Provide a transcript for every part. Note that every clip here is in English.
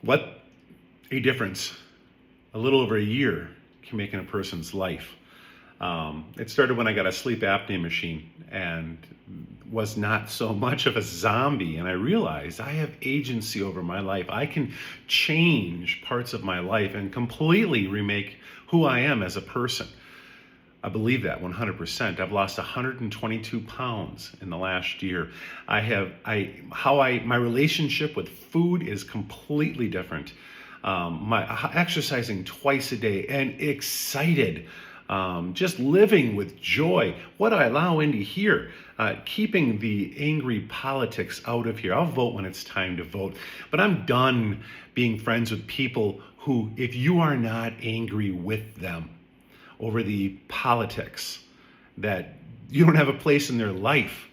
What a difference a little over a year can make in a person's life. It started when I got a sleep apnea machine and was not so much of a zombie. And I realized I have agency over my life. I can change parts of my life and completely remake who I am as a person. I believe that 100%. I've lost 122 pounds in the last year. My relationship with food is completely different. My exercising twice a day and excited, just living with joy. What I allow into here, keeping the angry politics out of here. I'll vote when it's time to vote, but I'm done being friends with people who, if you are not angry with them over the politics, that you don't have a place in their life.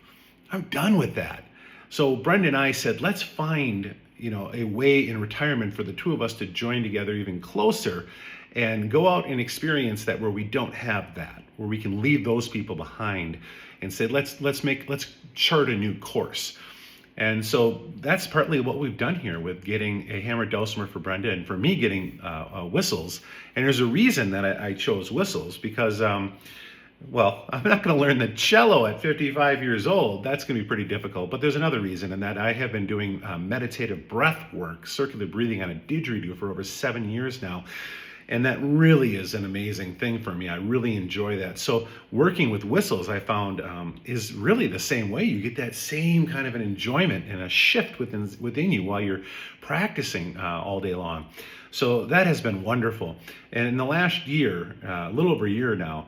I'm done with that. So Brenda and I said, let's find, a way in retirement for the two of us to join together even closer and go out and experience that where we don't have that, where we can leave those people behind and say, let's chart a new course. And so that's partly what we've done here with getting a hammered dulcimer for Brenda and for me getting whistles. And there's a reason that I chose whistles because, I'm not going to learn the cello at 55 years old. That's going to be pretty difficult. But there's another reason, and that I have been doing meditative breath work, circular breathing on a didgeridoo for over 7 years now. And that really is an amazing thing for me. I really enjoy that. So working with whistles, I found, is really the same way. You get that same kind of an enjoyment and a shift within you while you're practicing all day long. So that has been wonderful. And in the last year, a little over a year now,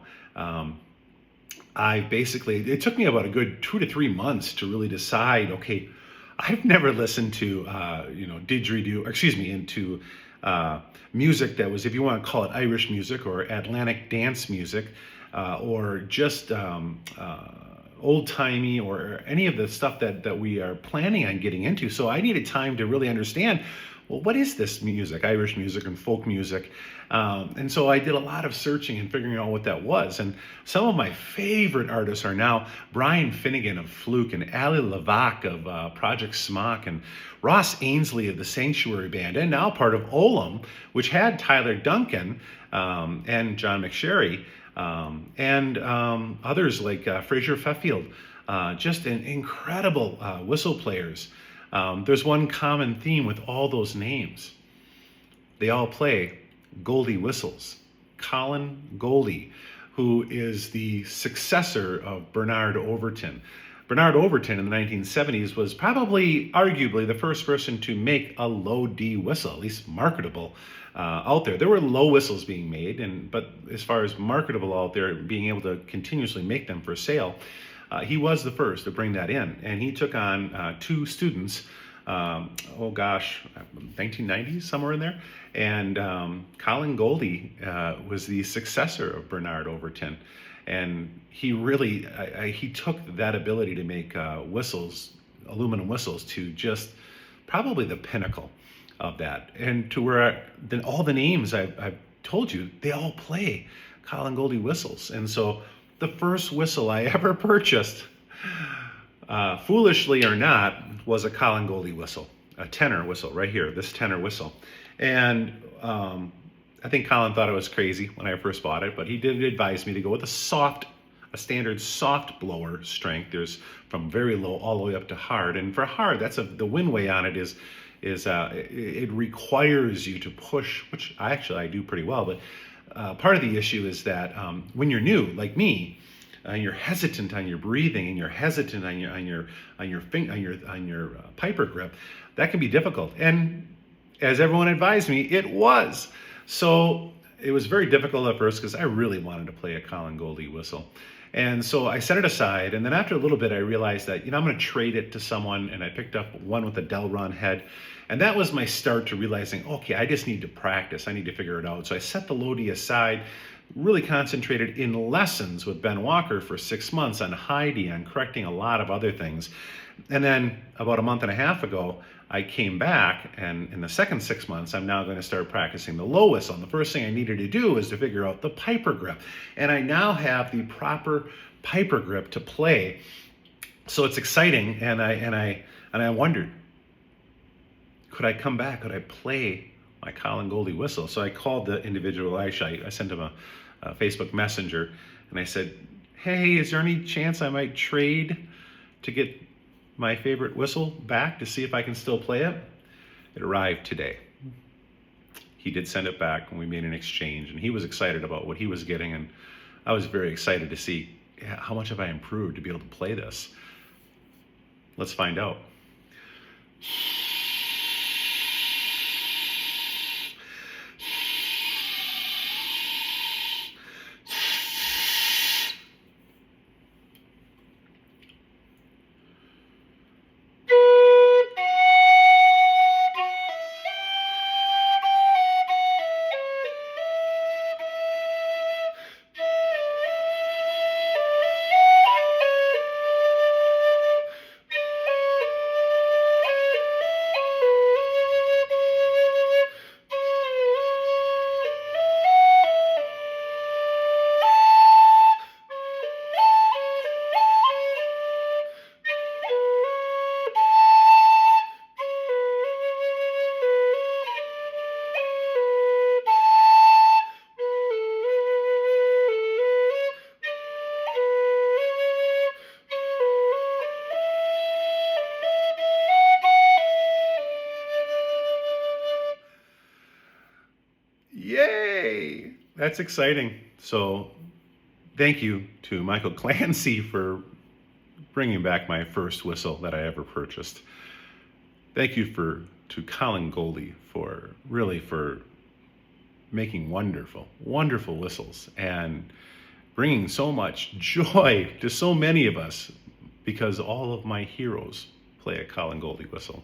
it took me about a good 2 to 3 months to really decide, okay, I've never listened to, into music that was, if you want to call it Irish music or Atlantic dance music, or just old-timey or any of the stuff that we are planning on getting into. So I needed time to really understand, well, what is this music, Irish music and folk music? And so I did a lot of searching and figuring out what that was. And some of my favorite artists are now Brian Finnegan of Fluke and Ali Lavac of Project Smock and Ross Ainsley of the Sanctuary Band, and now part of Olam, which had Tyler Duncan and John McSherry, and others like Fraser Feffield, just incredible whistle players. There's one common theme with all those names. They all play Goldie whistles. Colin Goldie, who is the successor of Bernard Overton. Bernard Overton in the 1970s was probably, arguably, the first person to make a low D whistle, at least marketable, out there. There were low whistles being made, but as far as marketable out there, being able to continuously make them for sale, he was the first to bring that in. And he took on two students, 1990s, somewhere in there. And Colin Goldie was the successor of Bernard Overton. And he really, he took that ability to make whistles, aluminum whistles, to just probably the pinnacle of that. And to where then all the names I've told you, they all play Colin Goldie whistles. And so the first whistle I ever purchased, foolishly or not, was a Colin Goldie whistle, a tenor whistle right here, this tenor whistle. And I think Colin thought it was crazy when I first bought it, but he did advise me to go with a standard soft blower strength. There's from very low all the way up to hard. And for hard, the wind way on it is it requires you to push, which I do pretty well. But part of the issue is that when you're new, like me, you're hesitant on your breathing and you're hesitant on your piper grip. That can be difficult. And as everyone advised me, it was. So it was very difficult at first because I really wanted to play a Colin Goldie whistle. And so I set it aside. And then after a little bit, I realized that, I'm going to trade it to someone. And I picked up one with a Delron head. And that was my start to realizing, okay, I just need to practice. I need to figure it out. So I set the low D aside, really concentrated in lessons with Ben Walker for 6 months on high D, on correcting a lot of other things. And then about a month and a half ago, I came back, and in the second 6 months, I'm now going to start practicing the low whistle. And the first thing I needed to do was to figure out the piper grip. And I now have the proper piper grip to play. So it's exciting, and I wondered, could I come back? Could I play my Colin Goldie whistle? So I called the individual. Actually, I sent him a Facebook Messenger, and I said, hey, is there any chance I might trade to get my favorite whistle back to see if I can still play it? It arrived today. He did send it back, and we made an exchange, and he was excited about what he was getting, and I was very excited to see, yeah, how much have I improved to be able to play this. Let's find out. Yay! That's exciting. So thank you to Michael Clancy for bringing back my first whistle that I ever purchased. Thank you to Colin Goldie for making wonderful, wonderful whistles and bringing so much joy to so many of us, because all of my heroes play a Colin Goldie whistle.